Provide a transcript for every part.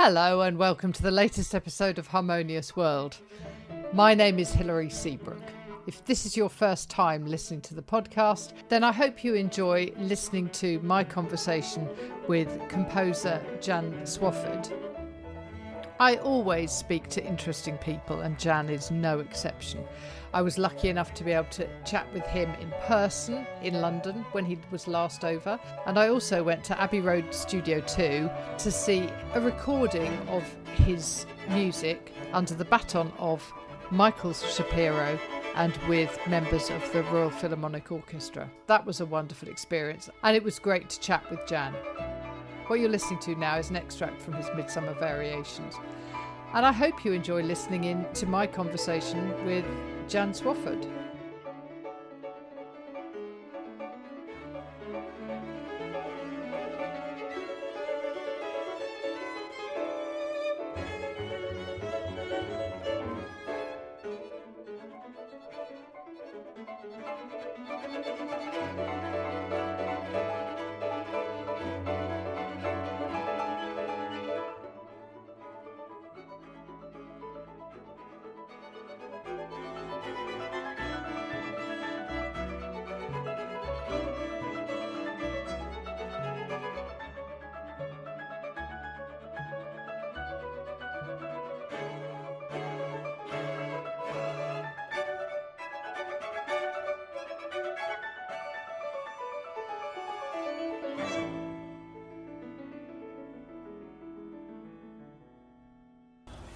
Hello and welcome to the latest episode of Harmonious World. My name is Hilary Seabrook. If this is your first time listening to the podcast, then I hope you enjoy listening to my conversation with composer Jan Swafford. I always speak to interesting people and Jan is no exception. I was lucky enough to be able to chat with him in person in London when he was last over, and I also went to Abbey Road Studio 2 to see a recording of his music under the baton of Michael Shapiro and with members of the Royal Philharmonic Orchestra. That was a wonderful experience, and it was great to chat with Jan. What you're listening to now is an extract from his Midsummer Variations. And I hope you enjoy listening in to my conversation with Jan Swafford.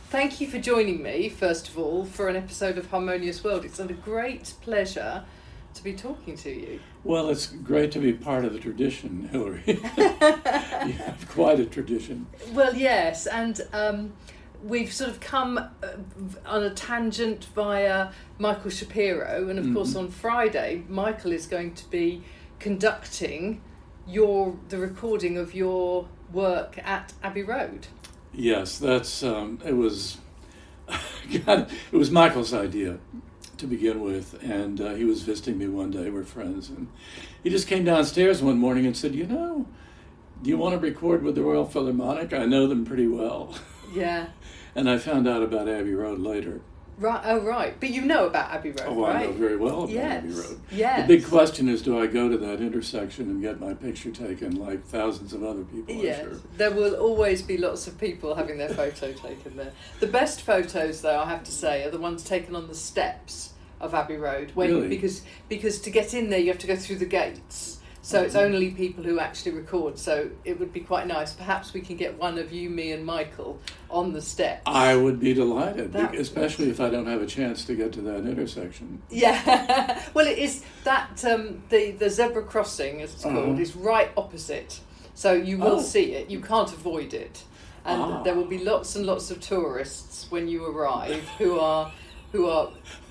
Thank you for joining me, first of all, for an episode of Harmonious World. It's a great pleasure to be talking to you. Well, it's great to be part of the tradition, Hilary. You have quite a tradition. Well, yes, and we've sort of come on a tangent via Michael Shapiro, and of course on Friday, Michael is going to be conducting the recording of your work at Abbey Road. Yes, that's it was Michael's idea to begin with, and he was visiting me one day. We're friends, and he just came downstairs one morning and said, do you want to record with the Royal Philharmonic? I know them pretty well. Yeah. And I found out about Abbey Road later. Right. Oh, right. But you know about Abbey Road, right? I know very well about Yes. Abbey Road. Yes. The big question is, do I go to that intersection and get my picture taken like thousands of other people? Yes. I'm sure. There will always be lots of people having their photo taken there. The best photos, though, I have to say, are the ones taken on the steps of Abbey Road. Really? Because to get in there, you have to go through the gates. So it's only people who actually record. So it would be quite nice. Perhaps we can get one of you, me and Michael on the steps. I would be delighted, especially if I don't have a chance to get to that intersection. Yeah. Well, it is that the zebra crossing, as it's called, is right opposite. So you will see it. You can't avoid it. And there will be lots and lots of tourists when you arrive who are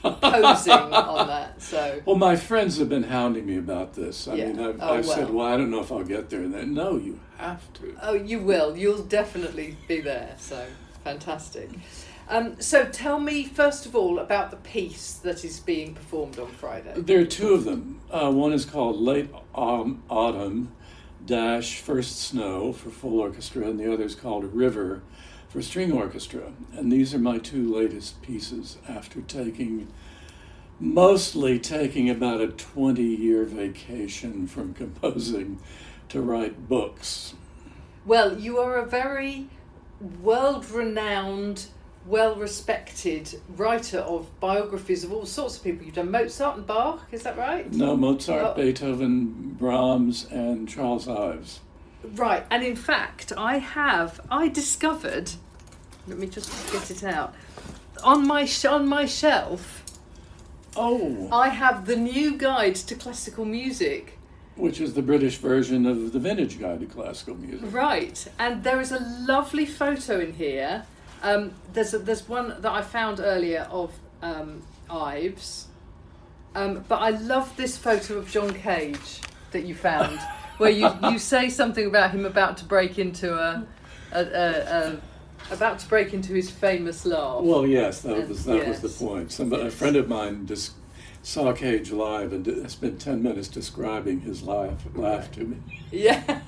posing on that. So well, my friends have been hounding me about this. I mean, I've said, well, I don't know if I'll get there. And then, no, you have to. Oh, you will. You'll definitely be there. So fantastic. So tell me, first of all, about the piece that is being performed on Friday. There are two of them. One is called Late Autumn - First Snow for full orchestra, and the other is called River for string orchestra. And these are my two latest pieces after mostly taking about a 20-year vacation from composing to write books. Well, you are a very world-renowned, well-respected writer of biographies of all sorts of people. You've done Mozart and Bach, is that right? No, Mozart, Beethoven, Brahms, and Charles Ives. Right, and in fact, I discovered, let me just get it out, on my shelf, I have the new guide to classical music. Which is the British version of the Vintage Guide to Classical Music. Right, and there is a lovely photo in here. There's one that I found earlier of Ives, but I love this photo of John Cage that you found, where you say something about him about to break into his famous laugh. Well, yes, that was the point. A friend of mine just saw Cage live and spent 10 minutes describing his laugh to me. Yeah.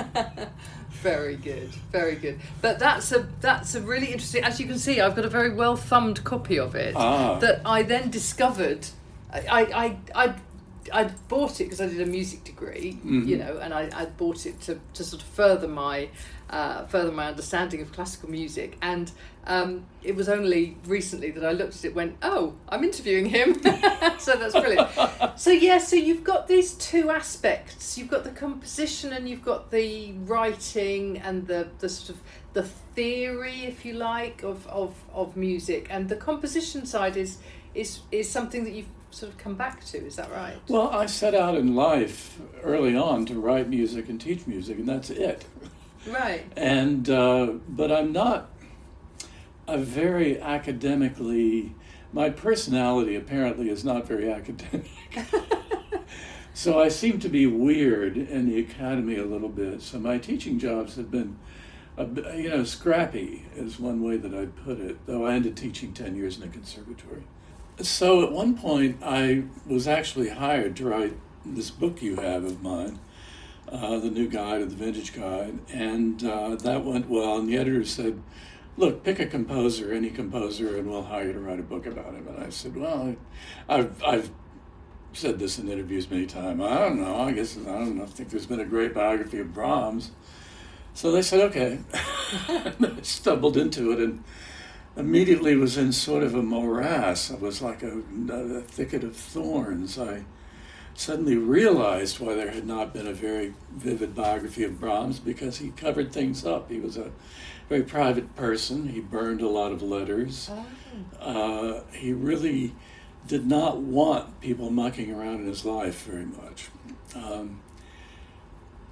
Very good, very good. But that's a really interesting. As you can see, I've got a very well thumbed copy of it that I then discovered. I bought it because I did a music degree, and I bought it to sort of further my understanding of classical music. And it was only recently that I looked at it and went, oh, I'm interviewing him. So that's brilliant. So you've got these two aspects. You've got the composition and you've got the writing and the sort of the theory, if you like, of music. And the composition side is something that you've sort of come back to. Is that right? Well, I set out in life early on to write music and teach music, and that's it. Right. And but I'm not a very academically. My personality apparently is not very academic. So I seem to be weird in the academy a little bit. So my teaching jobs have been, scrappy is one way that I'd put it. Though I ended teaching 10 years in a conservatory. So at one point I was actually hired to write this book you have of mine. The new guide or the vintage guide, and that went well. And the editor said, "Look, pick a composer, any composer, and we'll hire you to write a book about him." And I said, "Well, I've said this in interviews many times. I don't know. I think there's been a great biography of Brahms." So they said, "Okay." I stumbled into it and immediately was in sort of a morass. I was like a thicket of thorns. I suddenly realized why there had not been a very vivid biography of Brahms, because he covered things up. He was a very private person. He burned a lot of letters. He really did not want people mucking around in his life very much.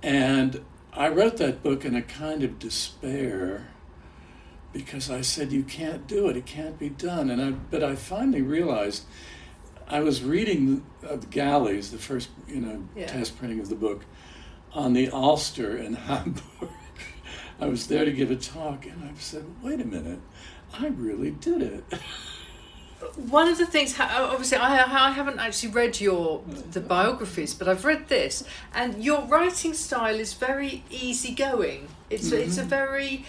And I wrote that book in a kind of despair because I said, you can't do it. It can't be done. But I finally realized, I was reading the Galleys, the first, test printing of the book, on the Ulster in Hamburg. I was there to give a talk, and I said, wait a minute, I really did it. One of the things, obviously, I haven't actually read the biographies, but I've read this, and your writing style is very easygoing. It's a very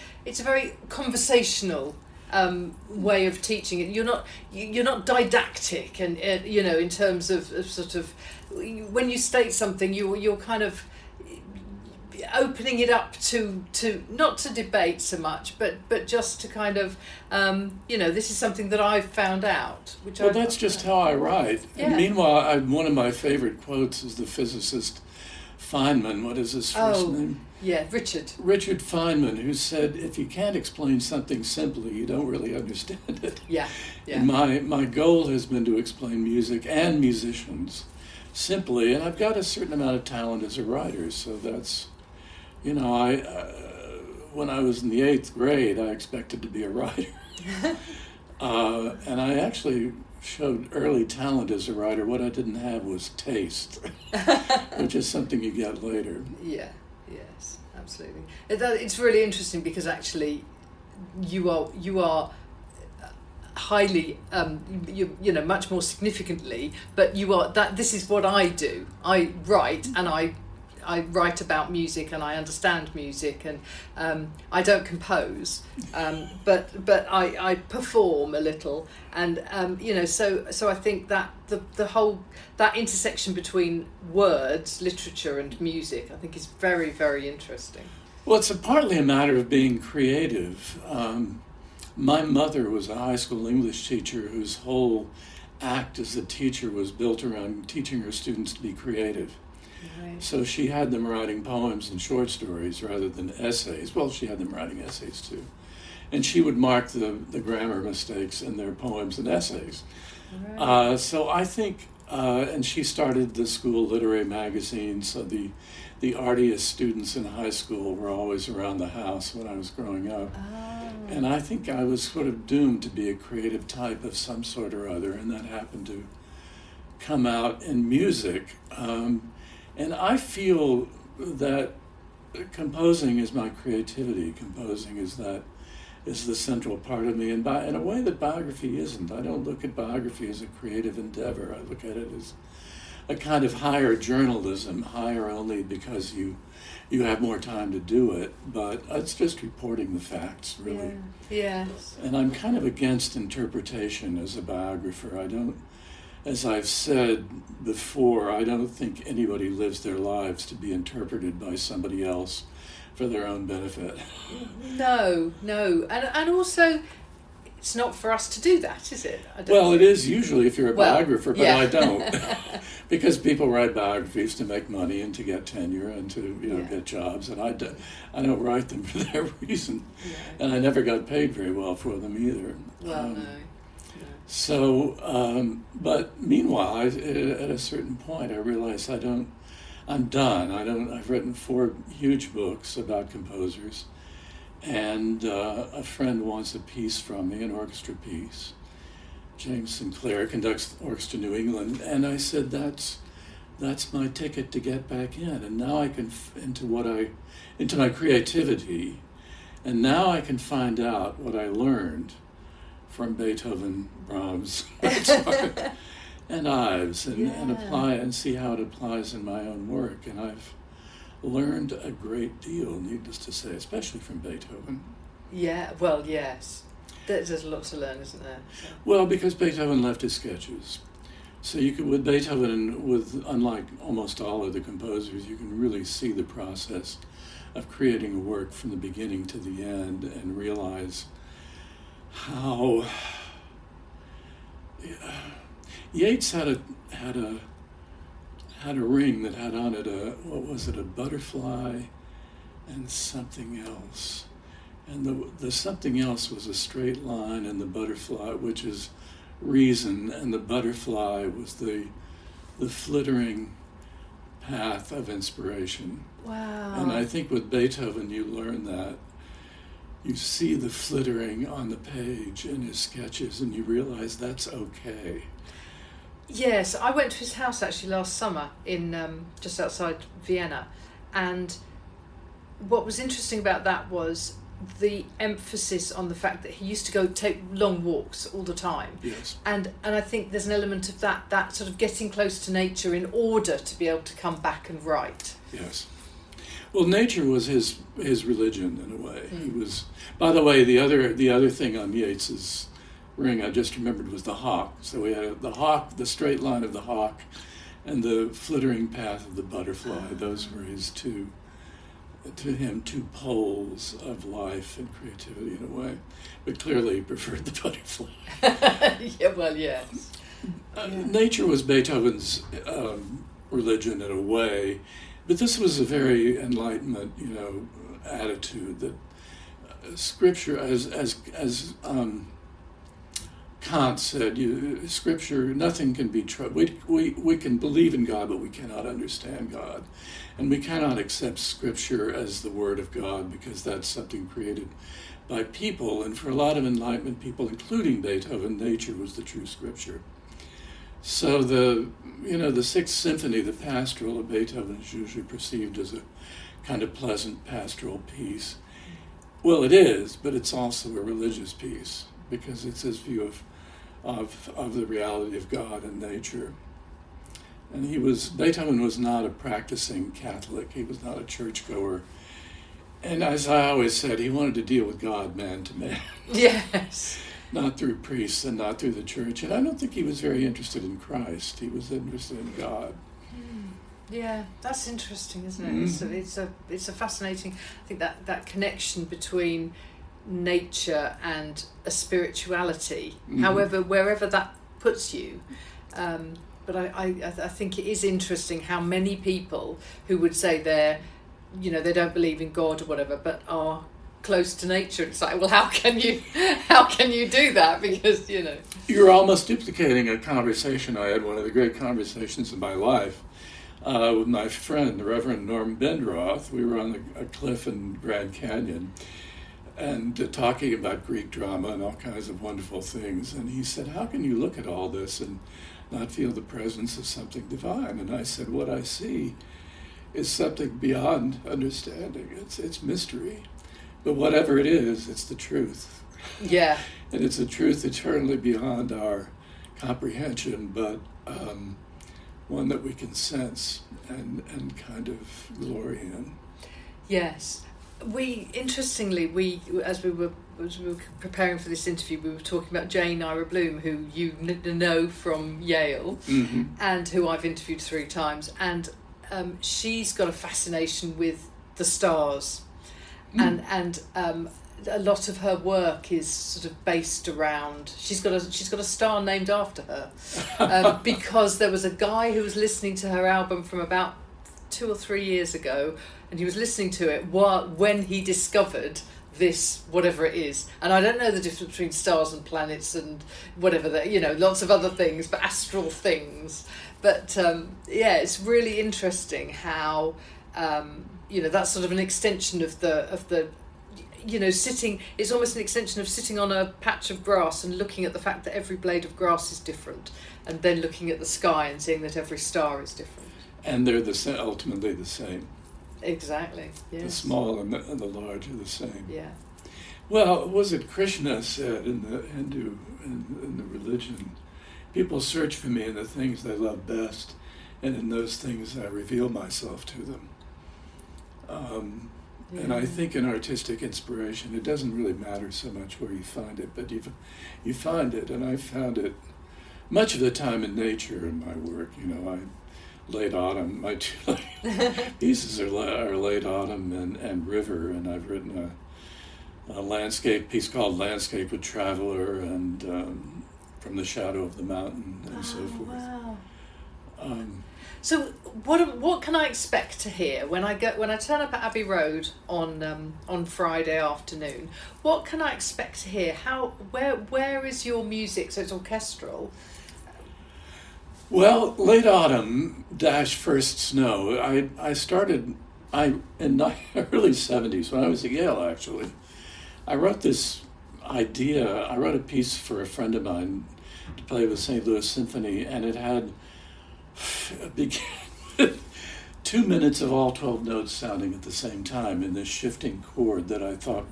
conversational way of teaching it. You're not didactic, and in terms of sort of when you state something, you're kind of opening it up to not to debate so much, but just to kind of this is something that I've found out. That's just how I write. Yeah. And meanwhile, one of my favorite quotes is the physicist Feynman. What is his first name? Yeah, Richard Feynman, who said, if you can't explain something simply, you don't really understand it. Yeah. And my goal has been to explain music and musicians simply, and I've got a certain amount of talent as a writer, so that's, when I was in the 8th grade, I expected to be a writer. And I actually showed early talent as a writer. What I didn't have was taste, which is something you get later. Yeah. Yes, absolutely. It's really interesting because actually you are highly much more significantly, but this is what I do. I write, and I write about music, and I understand music, and I don't compose, but I perform a little, and so I think that the whole that intersection between words, literature, and music, I think is very, very interesting. Well, it's partly a matter of being creative. My mother was a high school English teacher whose whole act as a teacher was built around teaching her students to be creative. Right. So she had them writing poems and short stories rather than essays. Well, she had them writing essays too. And she would mark the grammar mistakes in their poems and essays. Right. So I think, and she started the school literary magazine, so the artiest students in high school were always around the house when I was growing up. Oh. And I think I was sort of doomed to be a creative type of some sort or other, and that happened to come out in music. And I feel that composing is my creativity. Composing is that is the central part of me, and in a way that biography isn't. I don't look at biography as a creative endeavor. I look at it as a kind of higher journalism, higher only because you have more time to do it, but it's just reporting the facts, really. Yeah. Yes. And I'm kind of against interpretation as a biographer. I don't, as I've said before, I don't think anybody lives their lives to be interpreted by somebody else for their own benefit. No. And also, it's not for us to do that, is it? It is usually if you're a biographer, but yeah. I don't. Because people write biographies to make money and to get tenure and to get jobs, and I don't write them for that reason. Yeah. And I never got paid very well for them either. Well, no. So, but meanwhile, at a certain point, I realized I'm done. I've written 4 huge books about composers. And a friend wants a piece from me, an orchestra piece. James Sinclair conducts Orchestra New England, and I said that's my ticket to get back in. And now I can into my creativity, and now I can find out what I learned from Beethoven, Brahms, Mozart, and Ives, and apply and see how it applies in my own work. And I've learned a great deal, needless to say, especially from Beethoven. Yeah, well, yes. There's a lot to learn, isn't there? So. Well, because Beethoven left his sketches. So you could, with Beethoven, unlike almost all other composers, you can really see the process of creating a work from the beginning to the end and realize how Yeats had a ring that had on it a butterfly and something else. And the something else was a straight line, and the butterfly, which is reason, and the butterfly was the flittering path of inspiration. Wow. And I think with Beethoven you learn that. You see the flittering on the page in his sketches, and you realize that's okay. Yes, I went to his house actually last summer in just outside Vienna, and what was interesting about that was the emphasis on the fact that he used to go take long walks all the time. Yes. And I think there's an element of that sort of getting close to nature in order to be able to come back and write. Yes. Well, nature was his religion in a way. He was. By the way, the other thing on Yeats's ring I just remembered was the hawk. So we had the hawk, the straight line of the hawk, and the flittering path of the butterfly. Those were his two poles of life and creativity in a way. But clearly he preferred the butterfly. Yeah, well, yes. Nature was Beethoven's religion in a way, but this was a very Enlightenment, attitude that Scripture, as Kant said, Scripture, nothing can be trusted. We can believe in God, but we cannot understand God. And we cannot accept Scripture as the Word of God because that's something created by people. And for a lot of Enlightenment people, including Beethoven, nature was the true Scripture. So the Sixth Symphony, the pastoral of Beethoven, is usually perceived as a kind of pleasant pastoral piece. Well, it is, but it's also a religious piece because it's his view of the reality of God and nature. And Beethoven was not a practicing Catholic. He was not a churchgoer. And as I always said, he wanted to deal with God man to man. Yes. Not through priests and not through the church. And I don't think he was very interested in Christ. He was interested in God. Yeah, that's interesting, isn't it? Mm-hmm. It's a fascinating, I think that connection between nature and a spirituality, however, wherever that puts you. But I think it is interesting how many people who would say they don't believe in God or whatever, but are close to nature. It's like, well, how can you do that? Because you're almost duplicating a conversation I had, one of the great conversations of my life, with my friend, the Reverend Norm Bendroth. We were on a cliff in Grand Canyon and talking about Greek drama and all kinds of wonderful things. And he said, how can you look at all this and not feel the presence of something divine? And I said, what I see is something beyond understanding. It's mystery. But whatever it is, it's the truth. Yeah. And it's a truth eternally beyond our comprehension, but one that we can sense and kind of glory in. Yes. Interestingly, as we were preparing for this interview, we were talking about Jane Ira Bloom, who you know from Yale, Mm-hmm. and who I've interviewed 3 times, and she's got a fascination with the stars, and a lot of her work is sort of based around. She's got a star named after her, because there was a guy who was listening to her album from about 2 or 3 years ago, and he was listening to it when he discovered this, whatever it is. And I don't know the difference between stars and planets and whatever, lots of other things, but astral things. But it's really interesting how that's sort of an extension of the sitting. It's almost an extension of sitting on a patch of grass and looking at the fact that every blade of grass is different, and then looking at the sky and seeing that every star is different. And they're ultimately the same. Exactly. Yes. The small and the large are the same. Yeah. Well, was it Krishna said in the Hindu, in the religion, people search for me in the things they love best, and in those things I reveal myself to them. And I think in artistic inspiration, it doesn't really matter so much where you find it, but you find it, and I found it much of the time in nature in my work. Late autumn, my 2 pieces are late autumn and river, and I've written a landscape piece called Landscape with Traveler, and From the Shadow of the Mountain, and so forth. Wow. So what can I expect to hear when I turn up at Abbey Road on Friday afternoon? What can I expect to hear? Where is your music? So it's orchestral. Well, late autumn -- first snow. I started in the early 70s when I was at Yale. Actually, I wrote this idea. I wrote a piece for a friend of mine to play with St. Louis Symphony, and it had 2 minutes of all 12 notes sounding at the same time in this shifting chord that I thought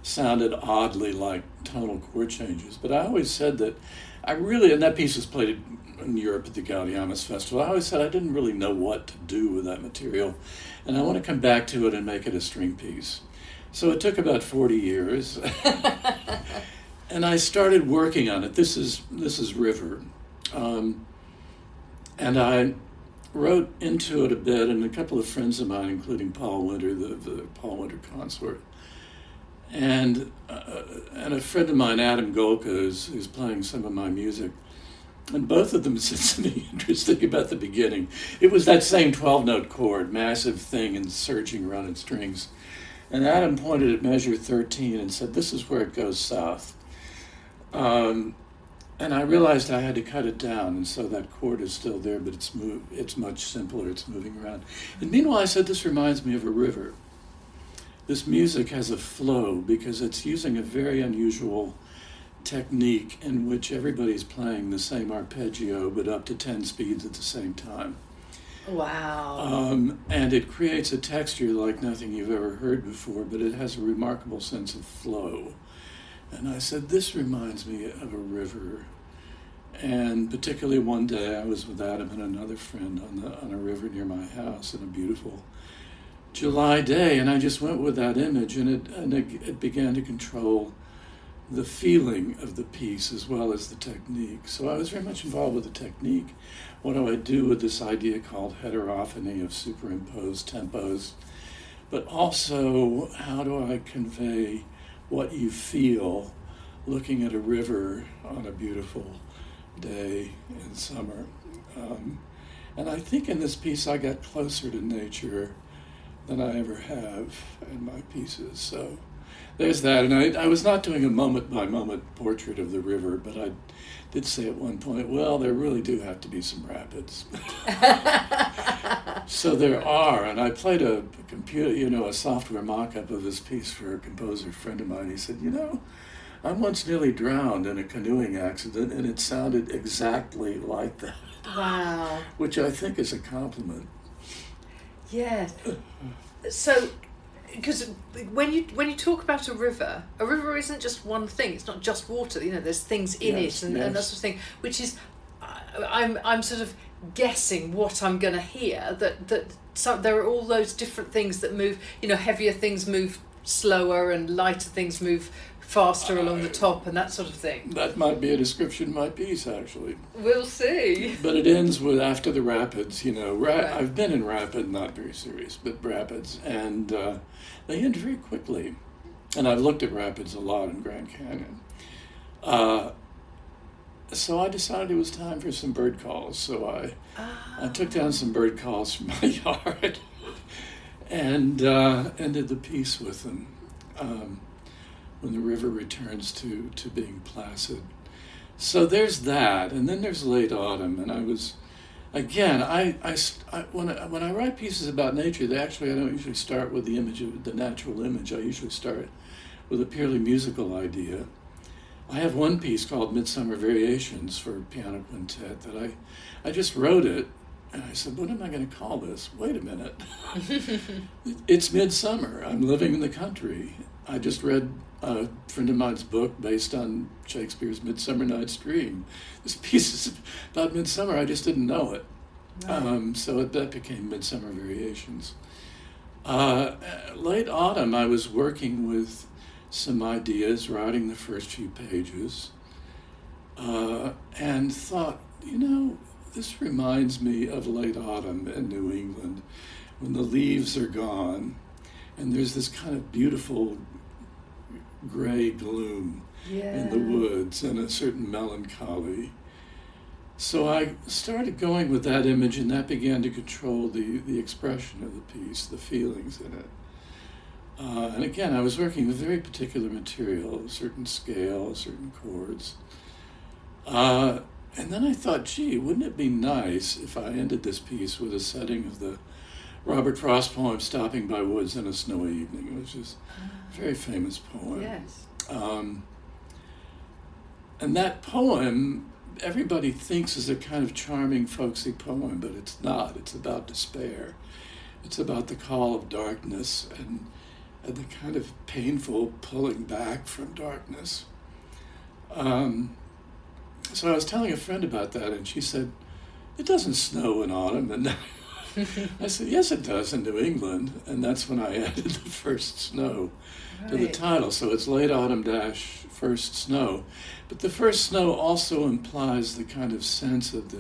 sounded oddly like tonal chord changes. But I always said that and that piece was played in Europe at the Gaudiamus Festival. I always said I didn't really know what to do with that material, and I want to come back to it and make it a string piece. So it took about 40 years, and I started working on it. This is River, and I wrote into it a bit, and a couple of friends of mine, including Paul Winter, the Paul Winter consort, and a friend of mine, Adam Golka, who's playing some of my music. And both of them said something interesting about the beginning. It was that same 12-note chord, massive thing and surging around in strings. And Adam pointed at measure 13 and said, "This is where it goes south." And I realized I had to cut it down, and so that chord is still there, but it's much simpler, it's moving around. And meanwhile, I said, this reminds me of a river. This music has a flow because it's using a very unusual technique in which everybody's playing the same arpeggio but up to 10 speeds at the same time. Wow. And it creates a texture like nothing you've ever heard before, but it has a remarkable sense of flow. And I said, this reminds me of a river. And particularly one day I was with Adam and another friend on a river near my house in a beautiful July day, and I just went with that image, and it began to control the feeling of the piece as well as the technique. So I was very much involved with the technique. What do I do with this idea called heterophony of superimposed tempos? But also, how do I convey what you feel looking at a river on a beautiful day in summer? And I think in this piece I got closer to nature than I ever have in my pieces. So there's that. And I was not doing a moment-by-moment portrait of the river, but I did say at one point, well, there really do have to be some rapids. So there are, and I played a software mock-up of this piece for a composer friend of mine. He said, I once nearly drowned in a canoeing accident, and it sounded exactly like that. Wow. Which I think is a compliment. Yes. So because when you talk about a river isn't just one thing. It's not just water. There's things in it and that sort of thing, which is I'm sort of guessing what I'm going to hear. That there are all those different things that move. Heavier things move slower, and lighter things move faster along the top, and that sort of thing. That might be a description of my piece, actually. We'll see. But it ends with after the rapids. Right. I've been in rapid, not very serious, but rapids, and they end very quickly. And I've looked at rapids a lot in Grand Canyon. So I decided it was time for some bird calls. So I took down some bird calls from my yard and ended the piece with them. When the river returns to being placid. So there's that, and then there's late autumn, and I was, again, when I write pieces about nature, I don't usually start with the image of the natural image. I usually start with a purely musical idea. I have one piece called Midsummer Variations for piano quintet that I just wrote it, and I said, what am I going to call this? Wait a minute. It's midsummer. I'm living in the country. I just read a friend of mine's book based on Shakespeare's Midsummer Night's Dream. This piece is about midsummer. I just didn't know it. Right. So that became Midsummer Variations. Late autumn, I was working with some ideas, writing the first few pages, and thought, this reminds me of late autumn in New England, when the leaves are gone, and there's this kind of beautiful gray gloom in the woods and a certain melancholy. So I started going with that image, and that began to control the expression of the piece, the feelings in it. And again, I was working with very particular material, a certain scale, certain chords. And then I thought, gee, wouldn't it be nice if I ended this piece with a setting of the Robert Frost poem, Stopping by Woods in a Snowy Evening, which is a very famous poem. Yes. And that poem, everybody thinks is a kind of charming, folksy poem, but it's not. It's about despair. It's about the call of darkness and the kind of painful pulling back from darkness. So I was telling a friend about that, and she said, it doesn't snow in autumn. And I said, yes, it does in New England. And that's when I added the first snow to the title. So it's late autumn - first snow. But the first snow also implies the kind of sense of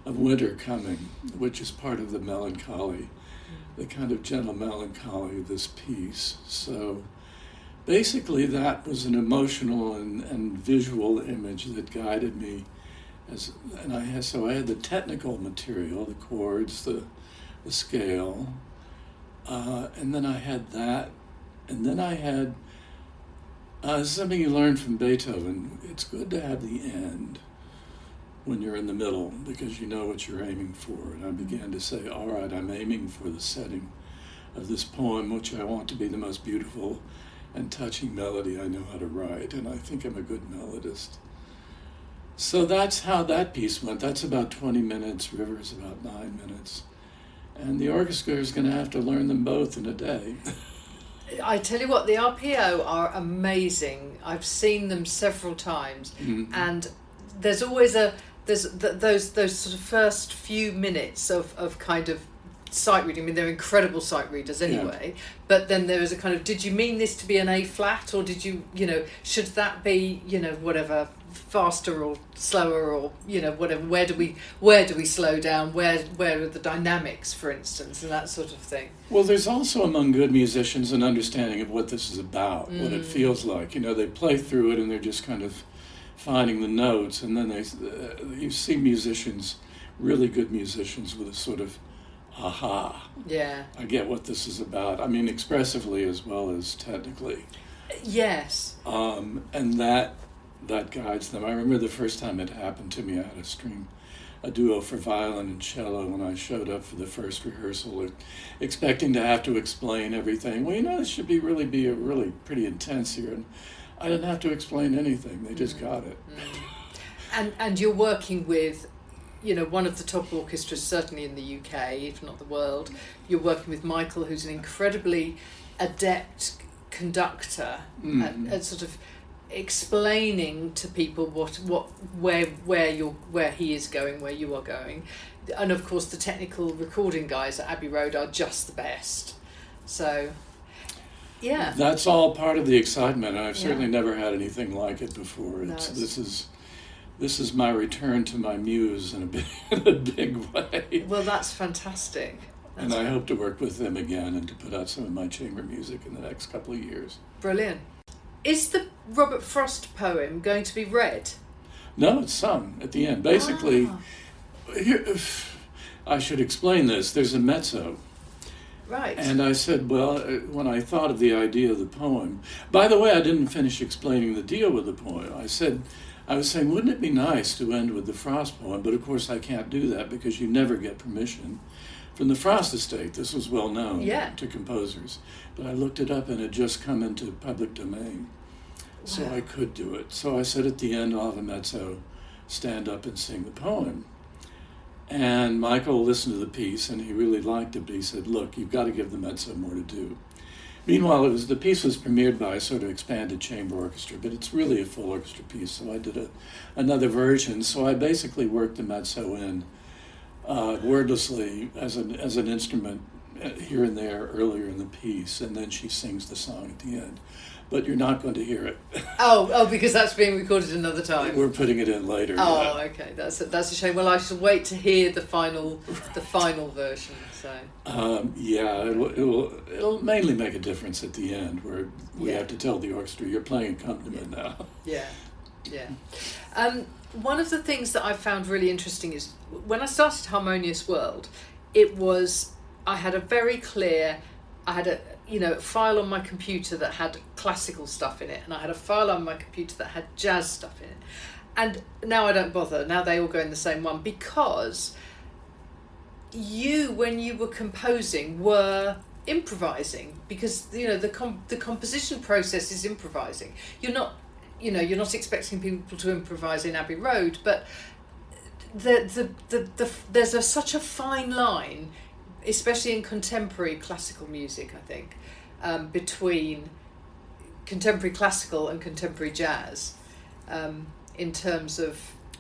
winter coming, which is part of the melancholy, the kind of gentle melancholy of this piece. So basically that was an emotional and visual image that guided me. So I had the technical material, the chords, the scale, and then I had that, and then I had something you learn from Beethoven. It's good to have the end when you're in the middle, because you know what you're aiming for. And I began to say, all right, I'm aiming for the setting of this poem, which I want to be the most beautiful and touching melody I know how to write, and I think I'm a good melodist. So that's how that piece went. That's about 20 minutes, River's about 9 minutes. And the orchestra is going to have to learn them both in a day. I tell you what, the RPO are amazing. I've seen them several times, and there's always those sort of first few minutes of kind of sight reading. I mean, they're incredible sight readers anyway, but then there is a kind of, did you mean this to be an A flat, or did you, should that be, whatever, faster or slower, or whatever, where do we slow down, where are the dynamics, for instance, and that sort of thing. Well, there's also among good musicians an understanding of what this is about, what it feels like. They play through it and they're just kind of finding the notes, and then you see musicians, really good musicians, with a sort of aha, I get what this is about. I mean, expressively as well as technically. Yes. And that guides them. I remember the first time it happened to me, I had a duo for violin and cello when I showed up for the first rehearsal, expecting to have to explain everything. Well, this should be really pretty intense here, and I didn't have to explain anything. They just got it. And you're working with, one of the top orchestras, certainly in the UK, if not the world. You're working with Michael, who's an incredibly adept conductor at sort of explaining to people where he is going, where you are going. And of course the technical recording guys at Abbey Road are just the best. So yeah, that's all part of the excitement. I've certainly never had anything like it before. This is my return to my muse in a big way. Well, that's fantastic. And I hope to work with them again and to put out some of my chamber music in the next couple of years. Brilliant. Is the Robert Frost poem going to be read? No, it's sung at the end. Basically, here, I should explain this. There's a mezzo. Right. And I said, well, when I thought of the idea of the poem, by the way, I didn't finish explaining the deal with the poem. I was saying, wouldn't it be nice to end with the Frost poem? But of course I can't do that because you never get permission from the Frost estate. This was well known to composers. But I looked it up and it had just come into public domain. Wow. So I could do it. So I said at the end, I'll have a mezzo stand up and sing the poem. And Michael listened to the piece and he really liked it, but he said, look, you've got to give the mezzo more to do. Meanwhile, the piece was premiered by a sort of expanded chamber orchestra, but it's really a full orchestra piece, so I did another version. So I basically worked the mezzo in wordlessly as an instrument here and there earlier in the piece, and then she sings the song at the end. But you're not going to hear it. Oh, because that's being recorded another time. We're putting it in later. Oh, okay, that's a shame. Well, I shall wait to hear the final version. So. It'll mainly make a difference at the end, where we have to tell the orchestra you're playing accompaniment now. Yeah. One of the things that I found really interesting is when I started Harmonious World, I had a very clear. I had a file on my computer that had classical stuff in it, and I had a file on my computer that had jazz stuff in it. And now I don't bother. Now they all go in the same one because you, when you were composing, were improvising because the composition process is improvising. You're not expecting people to improvise in Abbey Road, but there's such a fine line, especially in contemporary classical music, I think, between contemporary classical and contemporary jazz, in terms of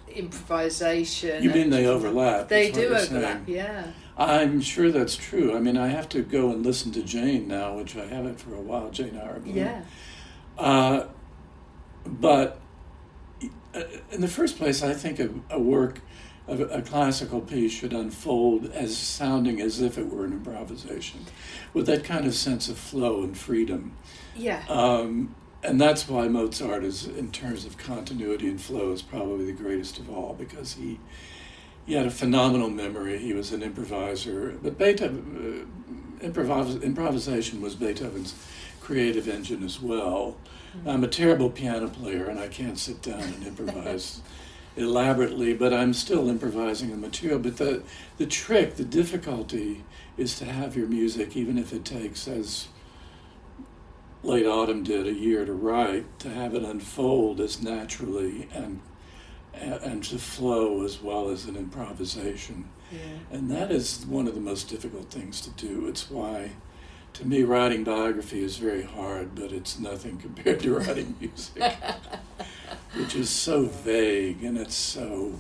improvisation. You mean they overlap? They do overlap, yeah. I'm sure that's true. I mean, I have to go and listen to Jane now, which I haven't for a while, Jane Arabin. Yeah. But in the first place, I think a classical piece should unfold as sounding as if it were an improvisation, with that kind of sense of flow and freedom. Yeah. And that's why Mozart is, in terms of continuity and flow, is probably the greatest of all, because he had a phenomenal memory. He was an improviser, but improvisation was Beethoven's creative engine as well. Mm-hmm. I'm a terrible piano player, and I can't sit down and improvise elaborately, but I'm still improvising the material. But the trick, the difficulty, is to have your music, even if it takes, as Late Autumn did, a year to write, to have it unfold as naturally and to flow as well as an improvisation. Yeah. And that is one of the most difficult things to do. It's why, to me, writing biography is very hard, but it's nothing compared to writing music, which is so vague, and it's so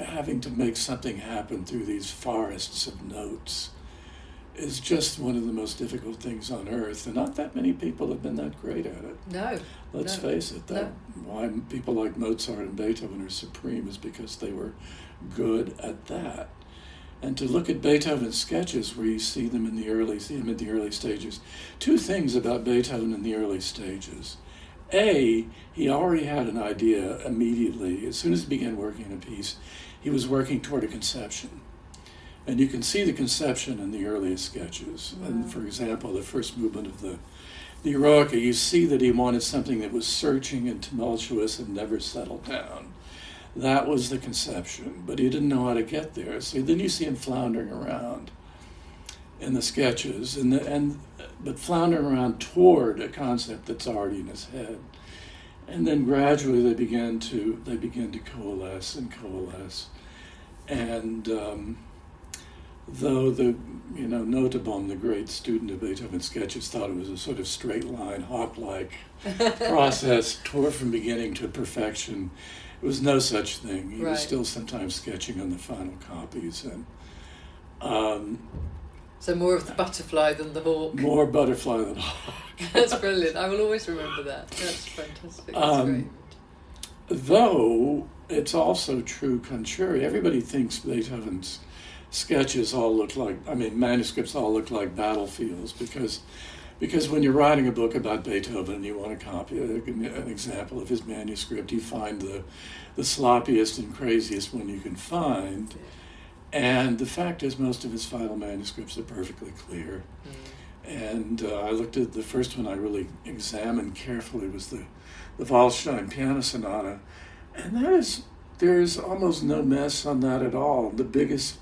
having to make something happen through these forests of notes is just one of the most difficult things on earth, and not that many people have been that great at it. No. Let's face it, why people like Mozart and Beethoven are supreme is because they were good at that. And to look at Beethoven's sketches where you see him in the early stages, two things about Beethoven in the early stages. A, he already had an idea immediately. As soon as he began working on a piece, he was working toward a conception. And you can see the conception in the earliest sketches. Wow. And for example, the first movement of the Eroica, you see that he wanted something that was searching and tumultuous and never settled down. That was the conception, but he didn't know how to get there. So then you see him floundering around in the sketches, but floundering around toward a concept that's already in his head. And then gradually they begin to coalesce. And though the Notenbaum, the great student of Beethoven's sketches, thought it was a sort of straight line, hawk-like process, toward from beginning to perfection. It was no such thing. He was still sometimes sketching on the final copies, and so more of the butterfly than the hawk. More butterfly than hawk. That's brilliant. I will always remember that. That's fantastic. That's great. Though it's also true contrary. Everybody thinks Beethoven's sketches all look like, manuscripts all look like battlefields, because when you're writing a book about Beethoven and you want to copy an example of his manuscript, you find the sloppiest and craziest one you can find. And the fact is, most of his final manuscripts are perfectly clear. And I looked at the first one I really examined carefully was the Waldstein Piano Sonata, and there's almost no mess on that at all. The biggest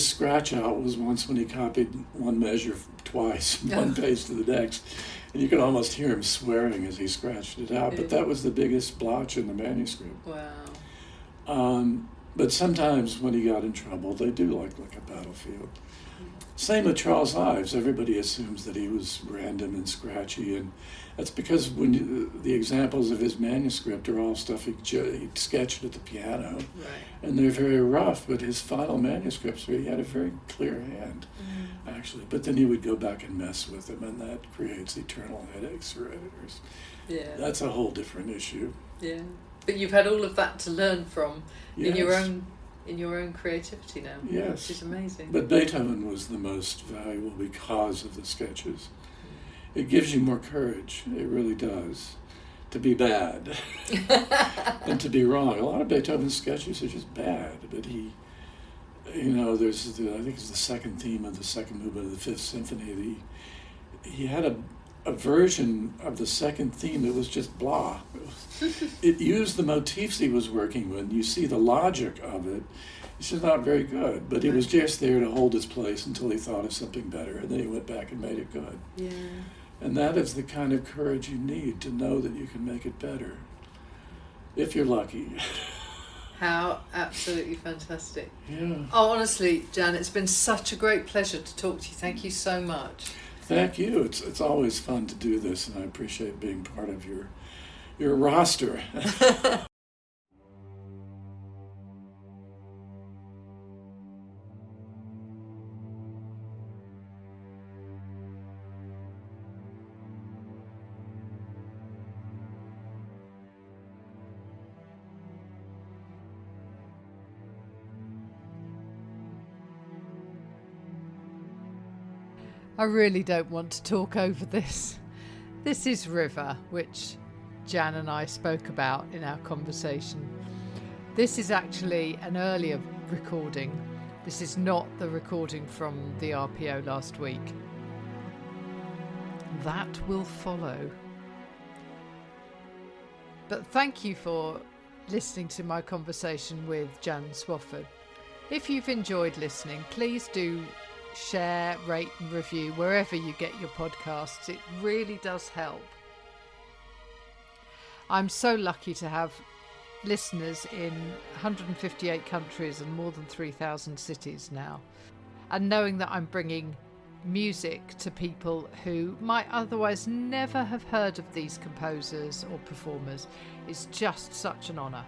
scratch out was once when he copied one measure twice, one page to the next, and you could almost hear him swearing as he scratched it out. But that was the biggest blotch in the manuscript. Wow. But sometimes when he got in trouble, they do look like a battlefield. Same with Charles Ives. Everybody assumes that he was random and scratchy, and that's because the examples of his manuscript are all stuff he sketched at the piano, and they're very rough. But his final manuscripts, he had a very clear hand, actually. But then he would go back and mess with them, and that creates eternal headaches for editors. Yeah, that's a whole different issue. Yeah, but you've had all of that to learn from in your own creativity now. Yes. Which is amazing. But Beethoven was the most valuable because of the sketches. It gives you more courage. It really does. To be bad and to be wrong. A lot of Beethoven's sketches are just bad, but he, there's I think it's the second theme of the second movement of the Fifth Symphony. He had a version of the second theme that was just blah. It used the motifs he was working with. You see the logic of it. It's just not very good. But it was just there to hold its place until he thought of something better, and then he went back and made it good. Yeah. And that is the kind of courage you need to know that you can make it better, if you're lucky. How absolutely fantastic. Yeah. Oh, honestly, Jan, it's been such a great pleasure to talk to you. Thank you so much. Thank you. It's always fun to do this, and I appreciate being part of your roster. I really don't want to talk over this. This is River, which Jan and I spoke about in our conversation. This is actually an earlier recording. This is not the recording from the RPO last week. That will follow. But thank you for listening to my conversation with Jan Swafford. If you've enjoyed listening, please do share, rate and review wherever you get your podcasts. It really does help. I'm so lucky to have listeners in 158 countries and more than 3,000 cities now. And knowing that I'm bringing music to people who might otherwise never have heard of these composers or performers is just such an honour.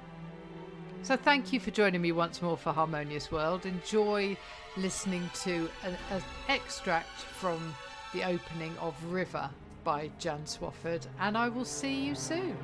So thank you for joining me once more for Harmonious World. Enjoy listening to an extract from the opening of River by Jan Swafford, and I will see you soon.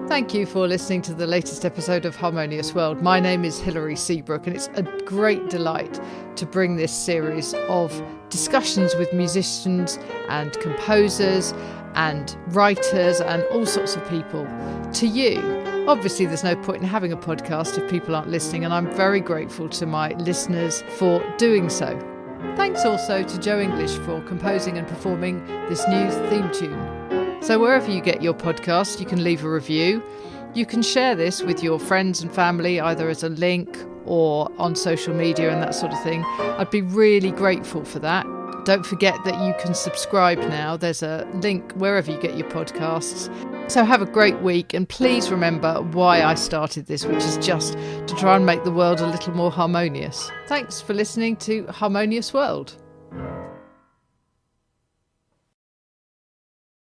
Thank you for listening to the latest episode of Harmonious World. My name is Hilary Seabrook, and it's a great delight to bring this series of discussions with musicians and composers and writers and all sorts of people to you. Obviously, there's no point in having a podcast if people aren't listening, and I'm very grateful to my listeners for doing so. Thanks also to Joe English for composing and performing this new theme tune. So wherever you get your podcast, you can leave a review. You can share this with your friends and family, either as a link or on social media and that sort of thing. I'd be really grateful for that. Don't forget that you can subscribe now. There's a link wherever you get your podcasts. So have a great week, and please remember why I started this, which is just to try and make the world a little more harmonious. Thanks for listening to Harmonious World.